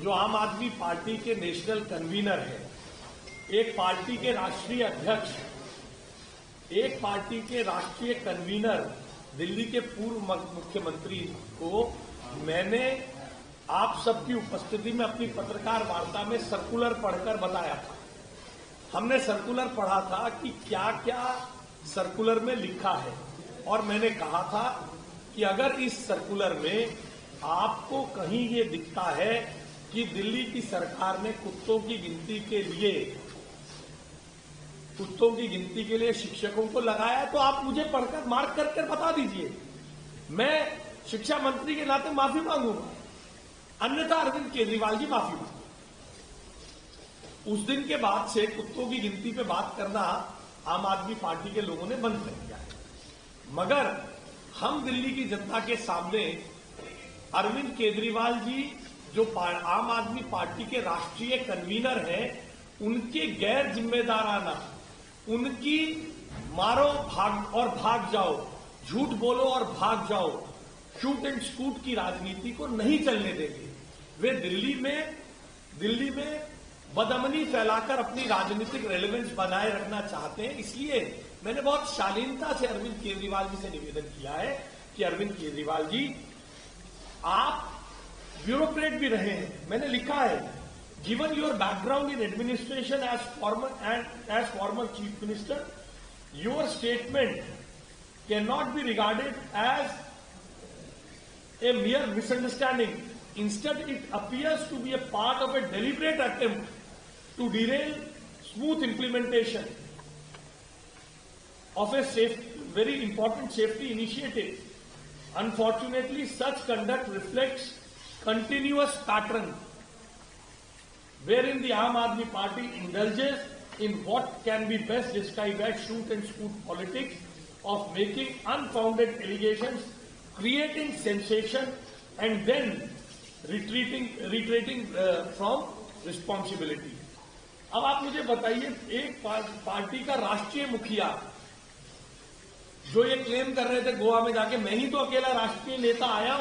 जो आम आदमी पार्टी के नेशनल कन्वीनर हैं, एक पार्टी के राष्ट्रीय अध्यक्ष, एक पार्टी के राष्ट्रीय कन्वीनर, दिल्ली के पूर्व मुख्यमंत्री को मैंने आप सबकी उपस्थिति में अपनी पत्रकार वार्ता में सर्कुलर पढ़कर बताया था। हमने सर्कुलर पढ़ा था कि क्या क्या सर्कुलर में लिखा है और मैंने कहा था कि अगर इस सर्कुलर में आपको कहीं ये दिखता है कि दिल्ली की सरकार ने कुत्तों की गिनती के लिए शिक्षकों को लगाया तो आप मुझे पढ़कर मार्क करके बता दीजिए। मैं शिक्षा मंत्री के नाते माफी मांगूंगा, अन्यथा अरविंद केजरीवाल जी माफी मांगे। उस दिन के बाद से कुत्तों की गिनती पे बात करना आम आदमी पार्टी के लोगों ने बंद कर दिया है। मगर हम दिल्ली की जनता के सामने अरविंद केजरीवाल जी जो आम आदमी पार्टी के राष्ट्रीय कन्वीनर हैं, उनके गैर जिम्मेदाराना, उनकी मारो भाग और भाग जाओ, झूठ बोलो और भाग जाओ, शूट एंड स्कूट की राजनीति को नहीं चलने देंगे। वे दिल्ली में बदअमनी फैलाकर अपनी राजनीतिक रेलेवेंस बनाए रखना चाहते हैं। इसलिए मैंने बहुत शालीनता से अरविंद केजरीवाल जी से निवेदन किया है कि अरविंद केजरीवाल जी, आप ब्यूरोक्रेट भी रहे हैं। मैंने लिखा है, given your background in administration as former chief minister, your statement cannot be regarded as a mere misunderstanding. Instead, it appears to be a part of a deliberate attempt to derail smooth implementation of a very important safety initiative. Unfortunately, such conduct reflects continuous pattern wherein the Aam Aadmi Party indulges in what can be best described as shoot and scoot politics of making unfounded allegations, creating sensation and then retreating from responsibility. अब आप मुझे बताइए, एक party का राष्ट्रीय मुखिया जो ये क्लेम कर रहे थे गोवा में जाके, मैं ही तो अकेला राष्ट्रीय नेता आया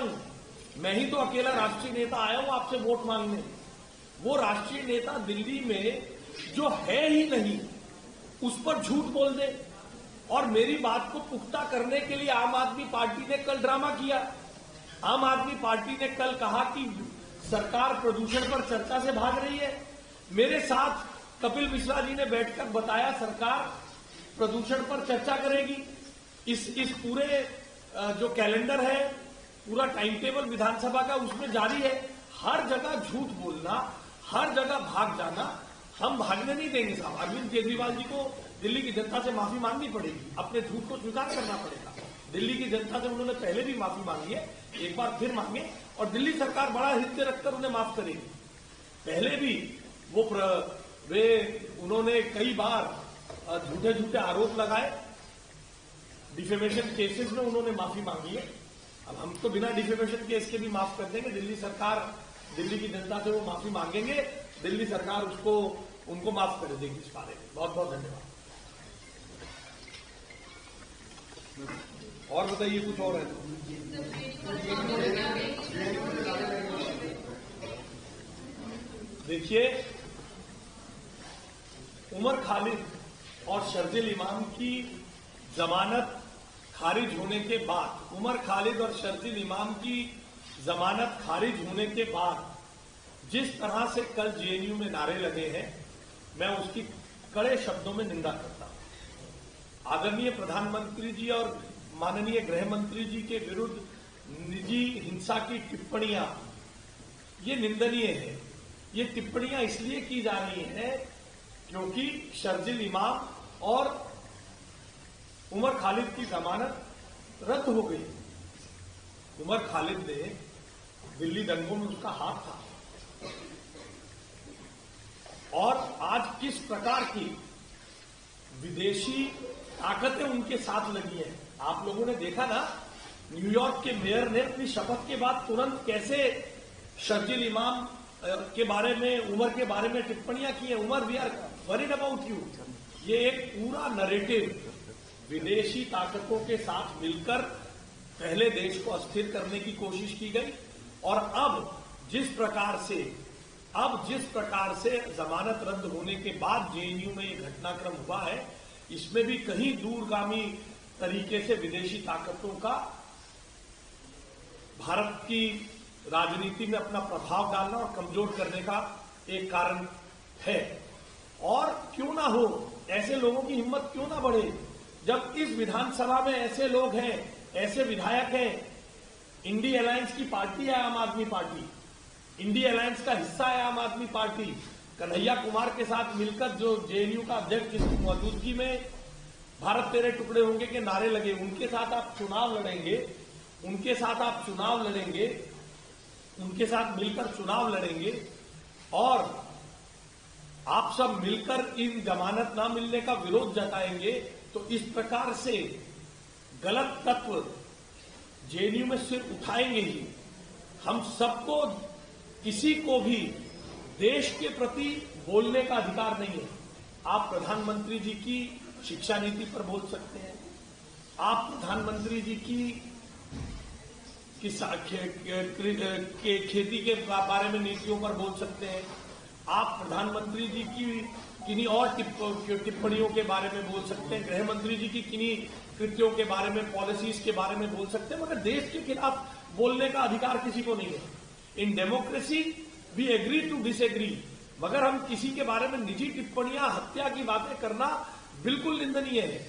हूं आपसे वोट मांगने, वो राष्ट्रीय नेता दिल्ली में जो है ही नहीं उस पर झूठ बोल दे। और मेरी बात को पुख्ता करने के लिए आम आदमी पार्टी ने कल ड्रामा किया। आम आदमी पार्टी ने कल कहा कि सरकार प्रदूषण पर चर्चा से भाग रही है। मेरे साथ कपिल मिश्रा जी ने बैठकर बताया सरकार प्रदूषण पर चर्चा करेगी। इस पूरे जो कैलेंडर है, पूरा टाइम टेबल विधानसभा का उसमें जारी है। हर जगह झूठ बोलना, हर जगह भाग जाना हम भागने नहीं देंगे साहब। अरविंद केजरीवाल जी को दिल्ली की जनता से माफी मांगनी पड़ेगी, अपने झूठ को स्वीकार करना पड़ेगा। दिल्ली की जनता से उन्होंने पहले भी माफी मांगी है, एक बार फिर मांगे और दिल्ली सरकार बड़ा हित रखकर उन्हें माफ करेगी। पहले भी उन्होंने कई बार झूठे आरोप लगाए, डिफेमेशन केसेस में उन्होंने माफी मांगी है। अब हम तो बिना डिफेमेशन केस के भी माफ कर देंगे। दिल्ली की जनता से वो माफी मांगेंगे, दिल्ली सरकार उनको माफ कर देगी इस बारे में। बहुत बहुत धन्यवाद। और बताइए, कुछ और है? देखिए, उमर खालिद और शर्जिल इमाम की जमानत खारिज होने के बाद, उमर खालिद और शर्जिल इमाम की जमानत खारिज होने के बाद जिस तरह से कल जेएनयू में नारे लगे हैं, मैं उसकी कड़े शब्दों में निंदा करता हूं। आदरणीय प्रधानमंत्री जी और माननीय गृह मंत्री जी के विरुद्ध निजी हिंसा की टिप्पणियां, ये निंदनीय है। ये टिप्पणियां इसलिए की जा रही हैं क्योंकि शर्जिल इमाम और उमर खालिद की जमानत रद्द हो गई। उमर खालिद ने दिल्ली दंगों में उसका हाथ था और आज किस प्रकार की विदेशी ताकतें उनके साथ लगी हैं। आप लोगों ने देखा ना, न्यूयॉर्क के मेयर ने अपनी शपथ के बाद तुरंत कैसे शर्जिल इमाम के बारे में, उमर के बारे में टिप्पणियां की है। Omar, we are worried about you. ये एक पूरा नरेटिव विदेशी ताकतों के साथ मिलकर पहले देश को अस्थिर करने की कोशिश की गई और अब जिस प्रकार से अब जिस प्रकार से जमानत रद्द होने के बाद जेएनयू में ये घटनाक्रम हुआ है, इसमें भी कहीं दूरगामी तरीके से विदेशी ताकतों का भारत की राजनीति में अपना प्रभाव डालना और कमजोर करने का एक कारण है। और क्यों ना हो, ऐसे लोगों की हिम्मत क्यों ना बढ़े, जब इस विधानसभा में ऐसे लोग हैं, ऐसे विधायक हैं। इंडी अलायंस की पार्टी है आम आदमी पार्टी, इंडी अलायंस का हिस्सा है आम आदमी पार्टी। कन्हैया कुमार के साथ मिलकर जो जेएनयू का अध्यक्ष जिसकी मौजूदगी में भारत तेरे टुकड़े होंगे के नारे लगे, उनके साथ आप चुनाव लड़ेंगे, उनके साथ आप चुनाव लड़ेंगे, उनके साथ मिलकर चुनाव लड़ेंगे और आप सब मिलकर इन जमानत ना मिलने का विरोध जताएंगे। तो इस प्रकार से गलत तत्व जेएनयू में सिर उठाएंगे ही। हम सबको, किसी को भी देश के प्रति बोलने का अधिकार नहीं है। आप प्रधानमंत्री जी की शिक्षा नीति पर बोल सकते हैं, आप प्रधानमंत्री जी की खेती के बारे में नीतियों पर बोल सकते हैं, आप प्रधानमंत्री जी की किन्हीं और टिप्पणियों के बारे में बोल सकते हैं, गृह मंत्री जी की किन्हीं कृत्यों के बारे में, पॉलिसीज के बारे में बोल सकते हैं, मगर देश के खिलाफ बोलने का अधिकार किसी को नहीं है। In democracy we agree to disagree, मगर हम किसी के बारे में निजी टिप्पणियां, हत्या की बातें करना बिल्कुल निंदनीय है,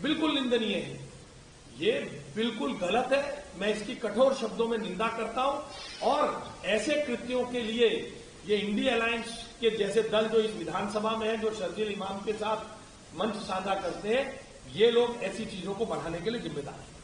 बिल्कुल निंदनीय है। ये बिल्कुल गलत है। मैं इसकी कठोर शब्दों में निंदा करता हूं और ऐसे कृत्यों के लिए ये इंडी अलायंस के जैसे दल जो इस विधानसभा में है, जो शर्जील इमाम के साथ मंच साझा करते हैं, ये लोग ऐसी चीजों को बढ़ाने के लिए जिम्मेदार हैं।